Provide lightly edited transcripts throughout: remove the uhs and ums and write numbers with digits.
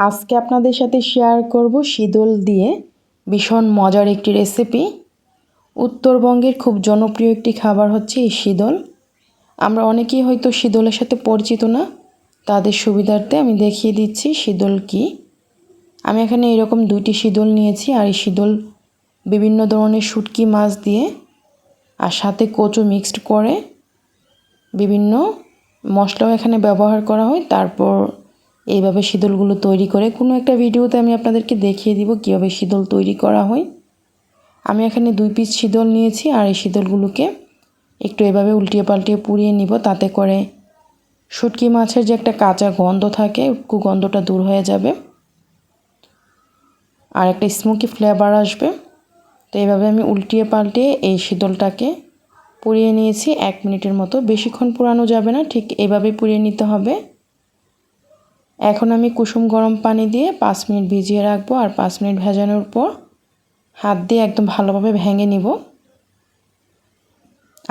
আজকে আপনাদের সাথে শেয়ার করব শীতল দিয়ে ভীষণ মজার একটি রেসিপি। উত্তরবঙ্গের খুব জনপ্রিয় একটি খাবার হচ্ছে এই শীতল। আমরা অনেকেই হয়তো শীতলের সাথে পরিচিত না, তাদের সুবিধার্থে আমি দেখিয়ে দিচ্ছি শীতল কি। আমি এখানে এরকম 2টি শীতল নিয়েছি, আর এই শীতল বিভিন্ন ধরনের শুটকি মাছ দিয়ে আর সাথে কচু মিক্সড করে বিভিন্ন মশলাও এখানে ব্যবহার করা হয়। তারপর এইভাবে শীতলগুলো তৈরি করে কোনো একটা ভিডিওতে আমি আপনাদেরকে দেখিয়ে দিব কীভাবে শীতল তৈরি করা হয়। আমি এখানে 2 পিস শীতল নিয়েছি, আর এই শীতলগুলোকে একটু এভাবে উল্টিয়ে পাল্টিয়ে পুড়িয়ে নিব, তাতে করে শুটকি মাছের যে একটা কাঁচা গন্ধ থাকে গন্ধটা দূর হয়ে যাবে আর একটা স্মোকি ফ্লেভার আসবে। তো এইভাবে আমি উল্টিয়ে পাল্টিয়ে এই শীতলটাকে পুড়িয়ে নিয়েছি 1 মিনিটের মতো। বেশিক্ষণ পোড়ানো যাবে না, ঠিক এইভাবেই পুড়িয়ে নিতে হবে। এখন আমি কুসুম গরম পানি দিয়ে 5 মিনিট ভিজিয়ে রাখবো, আর 5 মিনিট ভেজানোর পর হাত দিয়ে একদম ভালোভাবে ভেঙে নিব।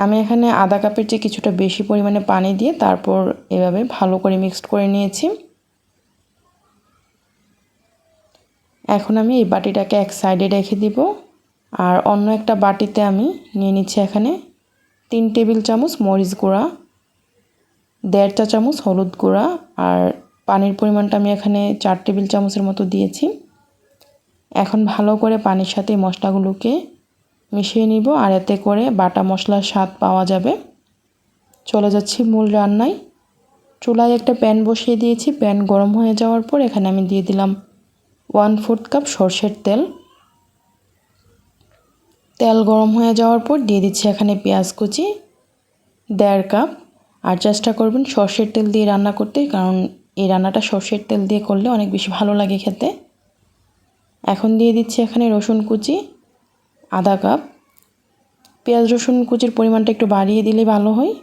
আমি এখানে আধা কাপের চেয়ে কিছুটা বেশি পরিমাণে পানি দিয়ে তারপর এভাবে ভালো করে মিক্সড করে নিয়েছি। এখন আমি এই বাটিটাকে এক সাইডে রেখে দিব, আর অন্য একটা বাটিতে আমি নিয়ে নিচ্ছি এখানে 3 টেবিল চামচ মরিচ গুঁড়া, 1.5 চা চামচ হলুদ গুঁড়া, আর পানির পরিমাণটা আমি এখানে 4 টেবিল চামচের মতো দিয়েছি। এখন ভালো করে পানির সাথে মশলাগুলোকে মিশিয়ে নিব, আর এতে করে বাটা মশলার স্বাদ পাওয়া যাবে। চলে যাচ্ছি মূল রান্নায়। চুলায় একটা প্যান বসিয়ে দিয়েছি। প্যান গরম হয়ে যাওয়ার পর এখানে আমি দিয়ে দিলাম 1/4 কাপ সরষের তেল। তেল গরম হয়ে যাওয়ার পর দিয়ে দিচ্ছি এখানে পেঁয়াজ কুচি 1.5 কাপ। আর চেষ্টা করবেন সরষের তেল দিয়ে রান্না করতে, কারণ এই রান্নাটা সরষের তেল দিয়ে করলে অনেক বেশি ভালো লাগে খেতে। এখন দিয়ে দিচ্ছি এখানে রসুন কুচি আধা কাপ। পেঁয়াজ রসুন কুচির পরিমাণটা একটু বাড়িয়ে দিলে ভালো হয়।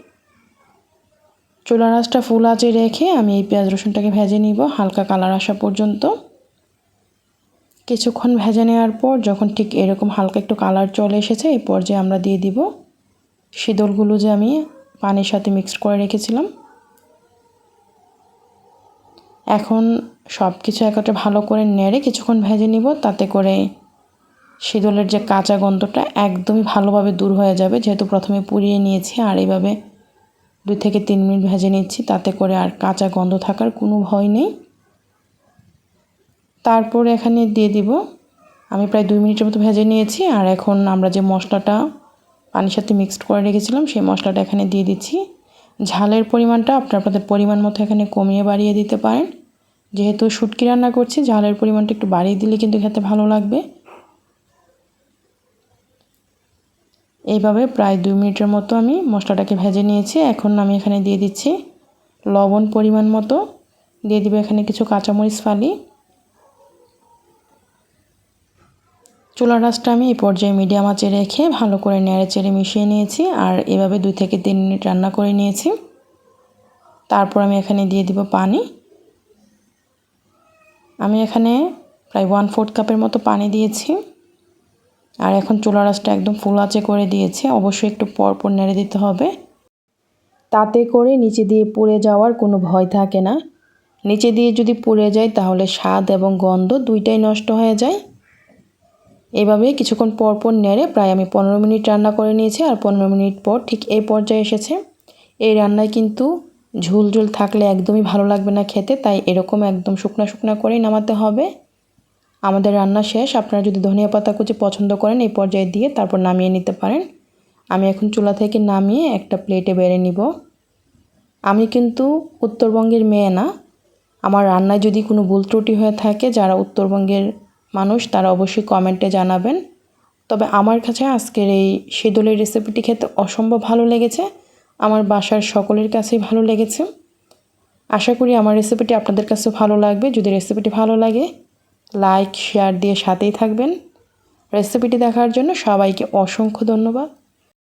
চুলার আঁচটা ফুল আঁচে রেখে আমি এই পেঁয়াজ রসুনটাকে ভেজে নিব হালকা কালার আসা পর্যন্ত। কিছুক্ষণ ভেজে নেওয়ার পর যখন ঠিক এরকম হালকা একটু কালার চলে এসেছে, এই পর্যায়ে আমরা দিয়ে দিব শীতলগুলো যে আমি পানির সাথে মিক্সড করে রেখেছিলাম। এখন সব কিছু একত্রে ভালো করে নেড়ে কিছুক্ষণ ভেজে নিব, তাতে করে শীতলের যে কাঁচা গন্ধটা একদমই ভালোভাবে দূর হয়ে যাবে, যেহেতু প্রথমে পুড়িয়ে নিয়েছি। আর এইভাবে 2 থেকে 3 মিনিট ভেজে নিচ্ছি, তাতে করে আর কাঁচা গন্ধ থাকার কোনো ভয় নেই। তারপর এখানে দিয়ে দিব, আমি প্রায় 2 মিনিটের মতো ভেজে নিয়েছি। আর এখন আমরা যে মশলাটা পানির সাথে মিক্সড করে রেখেছিলাম সেই মশলাটা এখানে দিয়ে দিচ্ছি। ঝালের পরিমাণটা আপনাদের পরিমাণ মতো এখানে কমিয়ে বাড়িয়ে দিতে পারেন। যেহেতু শুটকি রান্না করছি, ঝালের পরিমাণটা একটু বাড়িয়ে দিলে কিন্তু খেতে ভালো লাগবে। এইভাবে প্রায় 2 মিনিটের মতো আমি মশলাটাকে ভেজে নিয়েছি। এখন আমি এখানে দিয়ে দিচ্ছি লবণ পরিমাণ মতো, দিয়ে দিব এখানে কিছু কাঁচামরিচ ফালি। চুলার আঁচটা আমি এই পর্যায়ে মিডিয়াম আঁচে রেখে ভালো করে নেড়ে চেড়ে মিশিয়ে নিয়েছি, আর এভাবে 2 থেকে 3 মিনিট রান্না করে নিয়েছি। তারপর আমি এখানে দিয়ে দিব পানি। আমি এখানে প্রায় 1/4 কাপের মতো পানি দিয়েছি, আর এখন চুলার আঁচটা একদম ফুল আঁচে করে দিয়েছি। অবশ্যই একটু পরপর নেড়ে দিতে হবে, তাতে করে নিচে দিয়ে পুড়ে যাওয়ার কোনো ভয় থাকে না। নিচে দিয়ে যদি পুড়ে যায় তাহলে স্বাদ এবং গন্ধ দুইটাই নষ্ট হয়ে যায়। এইভাবে কিছুক্ষণ পরপর নেড়ে প্রায় আমি 15 মিনিট রান্না করে নিয়েছি, আর 15 মিনিট পর ঠিক এই পর্যায়ে এসেছে। এই রান্নায় কিন্তু ঝোল ঝোল থাকলে একদমই ভালো লাগবে না খেতে, তাই এরকম একদম শুকনা শুকনা করেই নামাতে হবে। আমাদের রান্না শেষ। আপনারা যদি ধনিয়া পাতা কুচি পছন্দ করেন এই পর্যায়ে দিয়ে তারপর নামিয়ে নিতে পারেন। আমি এখন চুলা থেকে নামিয়ে একটা প্লেটে বেড়ে নিব। আমি কিন্তু উত্তরবঙ্গের মেয়ে না, আমার রান্নায় যদি কোনো ভুল ত্রুটি হয়ে থাকে, যারা উত্তরবঙ্গের মানুষ তারা অবশ্যই কমেন্টে জানাবেন। তবে আমার কাছে আজকের এই শীতলের রেসিপিটি খেতে অসম্ভব ভালো লেগেছে। আমার বাসার সকলের কাছেই ভালো লেগেছে। আশা করি আমার রেসিপিটি আপনাদের কাছে ভালো লাগবে। যদি রেসিপিটি ভালো লাগে লাইক শেয়ার দিয়ে সাথেই থাকবেন। রেসিপিটি দেখার জন্য সবাইকে অসংখ্য ধন্যবাদ।